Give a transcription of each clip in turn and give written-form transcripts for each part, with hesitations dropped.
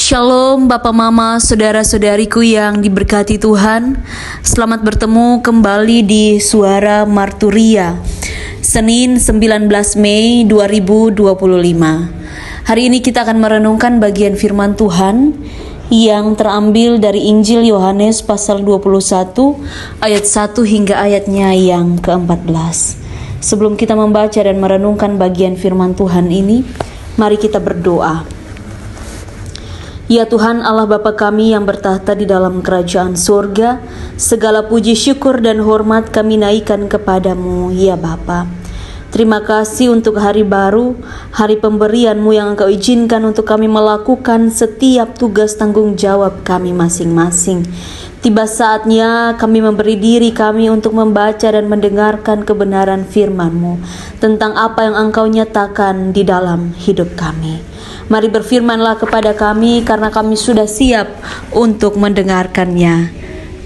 Shalom Bapak Mama, Saudara-saudariku yang diberkati Tuhan. Selamat bertemu kembali di Suara Marturia, Senin 19 Mei 2025. Hari ini kita akan merenungkan bagian firman Tuhan yang terambil dari Injil Yohanes pasal 21 ayat 1 hingga ayatnya yang ke-14. Sebelum kita membaca dan merenungkan bagian firman Tuhan ini, mari kita berdoa. Ya Tuhan Allah Bapa kami yang bertahta di dalam kerajaan surga, segala puji syukur dan hormat kami naikkan kepadamu ya Bapa. Terima kasih untuk hari baru, hari pemberian-Mu yang Engkau izinkan untuk kami melakukan setiap tugas tanggung jawab kami masing-masing. Tiba saatnya kami memberi diri kami untuk membaca dan mendengarkan kebenaran firman-Mu tentang apa yang Engkau nyatakan di dalam hidup kami. Mari berfirmanlah kepada kami karena kami sudah siap untuk mendengarkannya.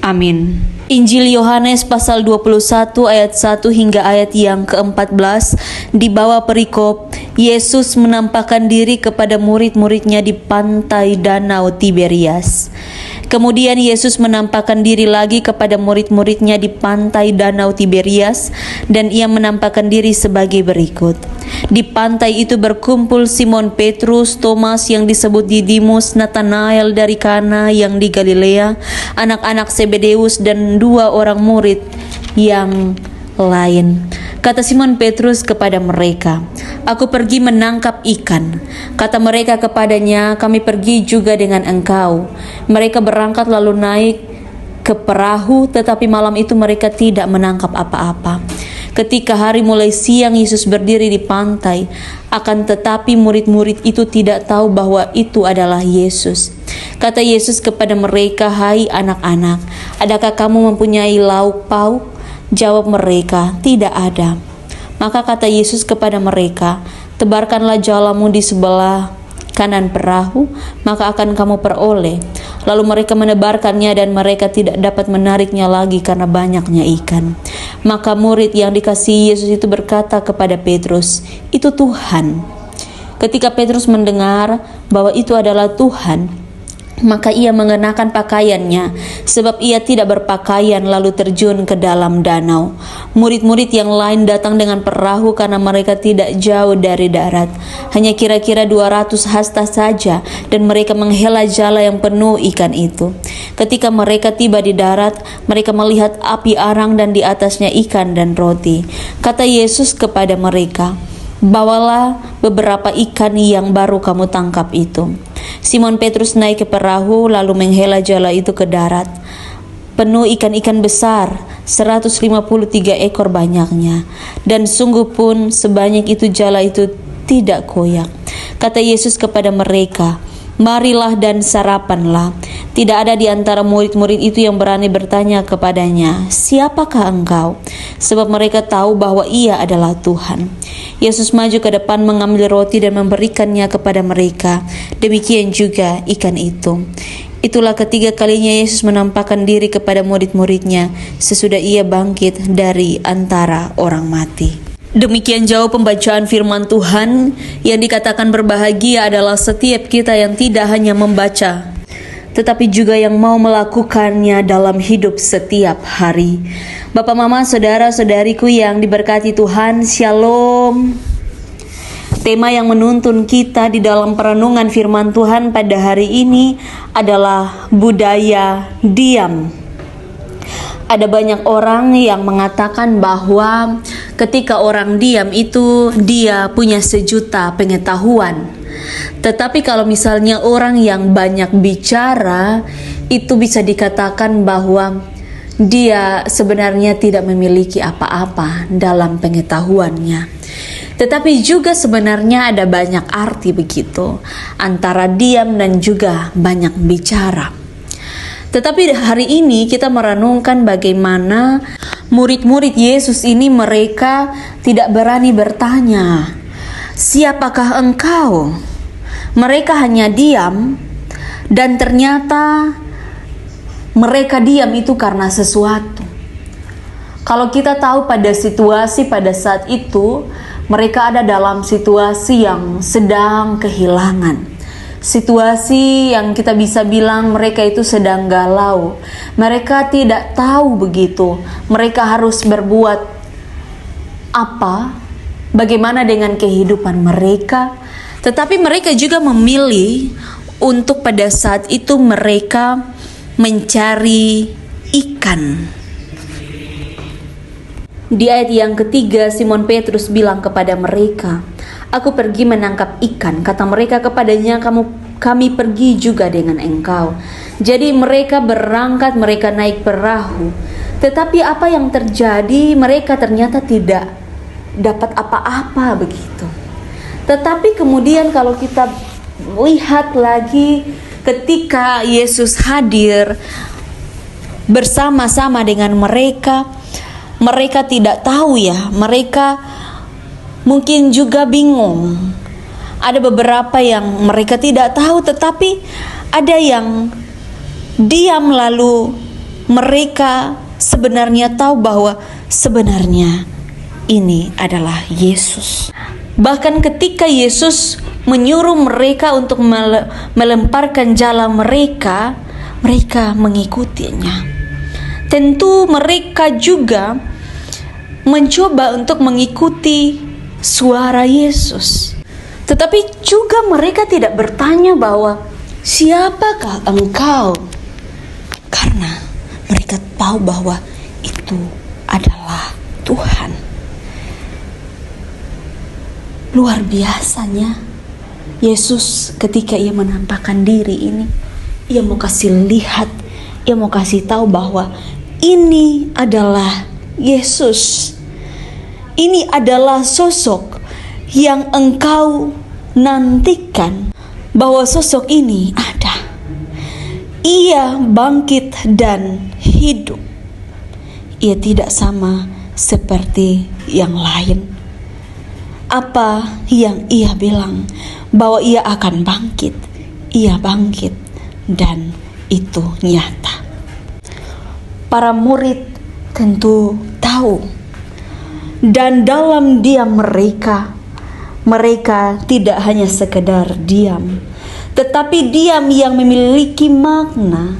Amin. Injil Yohanes pasal 21 ayat 1 hingga ayat yang ke-14. Di bawah perikop, Yesus menampakkan diri kepada murid-muridnya di pantai Danau Tiberias. Kemudian Yesus menampakkan diri lagi kepada murid-muridnya di pantai Danau Tiberias, dan ia menampakkan diri sebagai berikut. Di pantai itu berkumpul Simon Petrus, Thomas yang disebut Didimus, Nathanael dari Kana yang di Galilea, anak-anak Zebedeus, dan dua orang murid yang lain. Kata Simon Petrus kepada mereka, "Aku pergi menangkap ikan." Kata mereka kepadanya, "Kami pergi juga dengan engkau." Mereka berangkat lalu naik ke perahu, tetapi malam itu mereka tidak menangkap apa-apa. Ketika hari mulai siang, Yesus berdiri di pantai. Akan tetapi murid-murid itu tidak tahu bahwa itu adalah Yesus. Kata Yesus kepada mereka, "Hai anak-anak, adakah kamu mempunyai lauk pauk?" Jawab mereka, "Tidak ada." Maka kata Yesus kepada mereka, "Tebarkanlah jalamu di sebelah kanan perahu, maka akan kamu peroleh." Lalu mereka menebarkannya dan mereka tidak dapat menariknya lagi karena banyaknya ikan. Maka murid yang dikasihi Yesus itu berkata kepada Petrus, "Itu Tuhan." Ketika Petrus mendengar bahwa itu adalah Tuhan, maka ia mengenakan pakaiannya, sebab ia tidak berpakaian, lalu terjun ke dalam danau. Murid-murid yang lain datang dengan perahu karena mereka tidak jauh dari darat, hanya kira-kira 200 hasta saja, dan mereka menghela jala yang penuh ikan itu. Ketika mereka tiba di darat, mereka melihat api arang dan di atasnya ikan dan roti. Kata Yesus kepada mereka, "Bawalah beberapa ikan yang baru kamu tangkap itu." Simon Petrus naik ke perahu lalu menghela jala itu ke darat, penuh ikan-ikan besar, 153 ekor banyaknya, dan sungguh pun sebanyak itu jala itu tidak koyak. Kata Yesus kepada mereka, "Marilah dan sarapanlah." Tidak ada di antara murid-murid itu yang berani bertanya kepadanya, "Siapakah engkau?" Sebab mereka tahu bahwa ia adalah Tuhan. Yesus maju ke depan mengambil roti dan memberikannya kepada mereka. Demikian juga ikan itu. Itulah ketiga kalinya Yesus menampakkan diri kepada murid-muridnya sesudah ia bangkit dari antara orang mati. Demikian jauh pembacaan firman Tuhan. Yang dikatakan berbahagia adalah setiap kita yang tidak hanya membaca, tetapi juga yang mau melakukannya dalam hidup setiap hari. Bapak, Mama, Saudara-saudariku yang diberkati Tuhan, Shalom. Tema yang menuntun kita di dalam perenungan firman Tuhan pada hari ini adalah budaya diam. Ada banyak orang yang mengatakan bahwa ketika orang diam itu dia punya sejuta pengetahuan. Tetapi kalau misalnya orang yang banyak bicara, itu bisa dikatakan bahwa dia sebenarnya tidak memiliki apa-apa dalam pengetahuannya. Tetapi juga sebenarnya ada banyak arti begitu antara diam dan juga banyak bicara. Tetapi hari ini kita merenungkan bagaimana murid-murid Yesus ini mereka tidak berani bertanya, "Siapakah engkau?" Mereka hanya diam, dan ternyata mereka diam itu karena sesuatu. Kalau kita tahu pada situasi pada saat itu, mereka ada dalam situasi yang sedang kehilangan. situasi yang kita bisa bilang mereka itu sedang galau. Mereka tidak tahu begitu, mereka harus berbuat apa, bagaimana dengan kehidupan mereka. Tetapi mereka juga memilih untuk pada saat itu mereka mencari ikan. Di ayat yang ketiga, Simon Petrus bilang kepada mereka, "Aku pergi menangkap ikan." Kata mereka kepadanya, "Kami pergi juga dengan engkau." Jadi mereka berangkat, mereka naik perahu. Tetapi apa yang terjadi? Mereka ternyata tidak dapat apa-apa begitu. Tetapi kemudian kalau kita lihat lagi ketika Yesus hadir bersama-sama dengan mereka, mereka tidak tahu ya, mereka mungkin juga bingung. Ada beberapa yang mereka tidak tahu, tetapi ada yang diam, lalu mereka sebenarnya tahu bahwa sebenarnya ini adalah Yesus. Bahkan ketika Yesus menyuruh mereka untuk melemparkan jala mereka, mereka mengikutinya. Tentu mereka juga mencoba untuk mengikuti suara Yesus. Tetapi juga mereka tidak bertanya bahwa siapakah engkau? Karena mereka tahu bahwa itu adalah Tuhan. Luar biasanya Yesus ketika ia menampakkan diri ini, ia mau kasih lihat, ia mau kasih tahu bahwa ini adalah Yesus. Ini adalah sosok yang engkau nantikan, bahwa sosok ini ada. Ia bangkit dan hidup. Ia tidak sama seperti yang lain. Apa yang ia bilang bahwa ia akan bangkit, ia bangkit dan itu nyata. Para murid tentu tahu, dan dalam diam mereka tidak hanya sekedar diam, tetapi diam yang memiliki makna.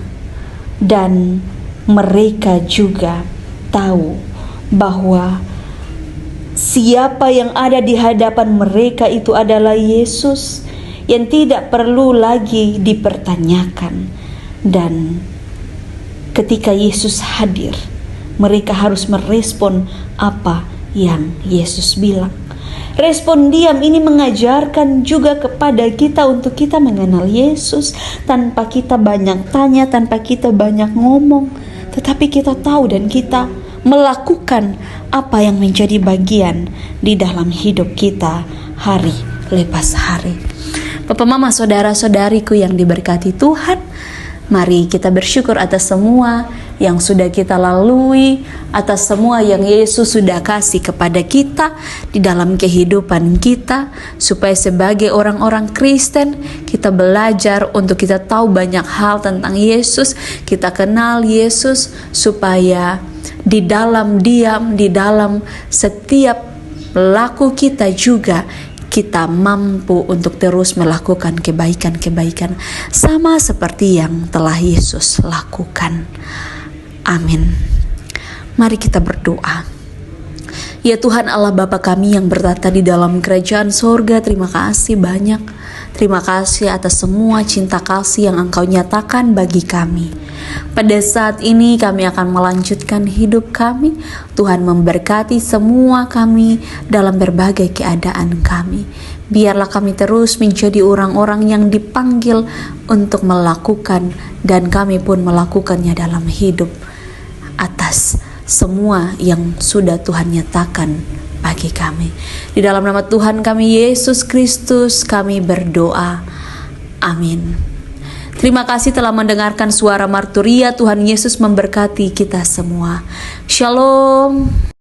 Dan mereka juga tahu bahwa siapa yang ada di hadapan mereka itu adalah Yesus yang tidak perlu lagi dipertanyakan. Dan ketika Yesus hadir, mereka harus merespon apa yang Yesus bilang. Respon diam ini mengajarkan juga kepada kita untuk kita mengenal Yesus tanpa kita banyak tanya, tanpa kita banyak ngomong, tetapi kita tahu dan kita melakukan apa yang menjadi bagian di dalam hidup kita hari lepas hari. Bapak, mama, saudara-saudariku yang diberkati Tuhan, mari kita bersyukur atas semua yang sudah kita lalui, atas semua yang Yesus sudah kasih kepada kita di dalam kehidupan kita, supaya sebagai orang-orang Kristen kita belajar untuk kita tahu banyak hal tentang Yesus, kita kenal Yesus, supaya di dalam diam, di dalam setiap laku kita juga kita mampu untuk terus melakukan kebaikan-kebaikan sama seperti yang telah Yesus lakukan. Amin. Mari kita berdoa. Ya Tuhan Allah Bapa kami yang bertata di dalam kerajaan sorga, terima kasih banyak. Terima kasih atas semua cinta kasih yang Engkau nyatakan bagi kami. Pada saat ini kami akan melanjutkan hidup kami. Tuhan memberkati semua kami dalam berbagai keadaan kami. Biarlah kami terus menjadi orang-orang yang dipanggil untuk melakukan, dan kami pun melakukannya dalam hidup atas semua yang sudah Tuhan nyatakan bagi kami. Di dalam nama Tuhan kami Yesus Kristus kami berdoa. Amin. Terima kasih telah mendengarkan suara Marturia. Tuhan Yesus memberkati kita semua. Shalom.